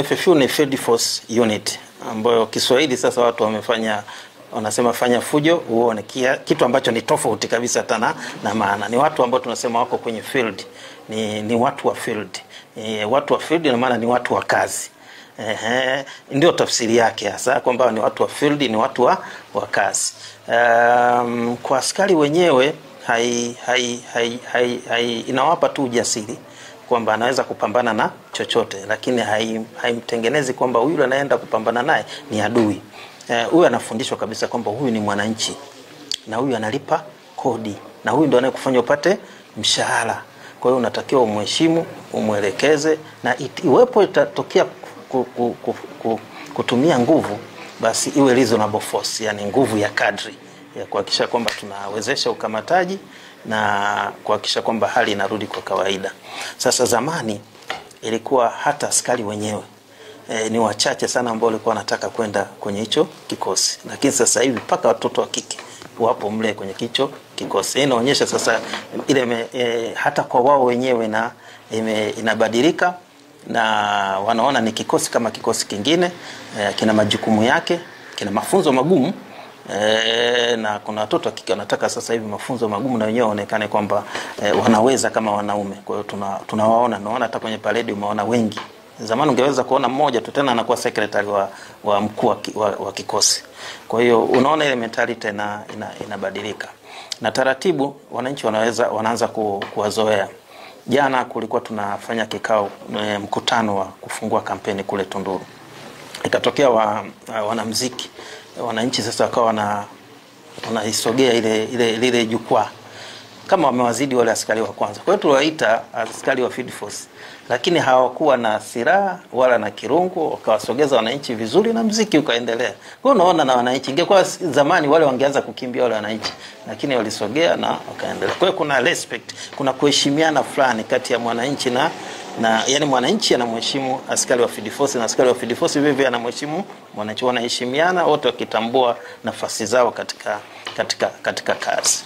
FFU ni Field Force Unit, ambayo Kiswahili sasa watu wanasema fanya fujo uone, kitu ambacho ni tofauti kabisa tena na maana. Ni watu ambao tunasema wako kwenye field, ni watu wa field. Watu wa field na maana ni watu wa kazi. Ndio tafsiri yake hasa kwamba ni watu wa field, ni watu wa kazi. Kwa askari wenyewe inawapa tu ujasiri kwamba anaweza kupambana na chochote, lakini haimtengenezi kwamba huyu anaenda kupambana naye ni adui. Huyu anafundishwa kabisa kwamba huyu ni mwananchi na huyu analipa kodi na huyu ndio anayekufanya upate mshahara. Kwa hiyo unatakiwa umheshimu, umwelekeze, na iwepo itatokea kutumia nguvu, basi iwe reasonable force, yani nguvu ya kadri ya kuhakikisha kwamba tunawezesha ukamataji na kuhakikisha kwamba hali inarudi kwa kawaida. Sasa zamani ilikuwa hata askari wenyewe ni wachache sana ambao walikuwa wanataka kwenda kwenye hicho kikosi, lakini sasa hivi paka watoto wa kike wapo mle kwenye hicho kikosi. Inaonyesha sasa ile hata kwa wao wenyewe na inabadilika, na wanaona ni kikosi kama kikosi kingine, kina majukumu yake, kina mafunzo magumu, na kuna watoto wa kike wanataka sasa hivi mafunzo magumu na wenyewe waonekane kwamba wanaweza kama wanaume. Kwa hiyo tunawaona hata kwenye parade umeona wengi. Zamani ungeweza kuona mmoja tu, tena anakuwa secretary wa mkuu wa kikosi. Kwa hiyo unaona ile mentality inabadilika, na taratibu wananchi wanaanza kuwazoea. Jana kulikuwa tunafanya kikao, mkutano wa kufungua kampeni kule Tunduru. Ikatokea wanamuziki, wananchi sasa wakawa wanaisogea ile jukwaa kama wamewazidi wale askari wa kwanza. Kwa hiyo tuliwaita askari wa Field Force, lakini hawakuwa na silaha wala na kirungu, wakawasogeza wananchi vizuri na muziki ukaendelea. Kwa hiyo unaona, na wananchi, ingekuwa zamani wale wangeanza kukimbia wale wananchi, lakini walisogea na wakaendelea. Kwa hiyo kuna respect, kuna kuheshimiana fulani kati ya mwananchi na yani mwananchi anamheshimu askari wa Field Force na askari wa Field Force vivyo anamheshimu mwananchi, wanaheshimiana wote wakitambua nafasi zao katika kazi.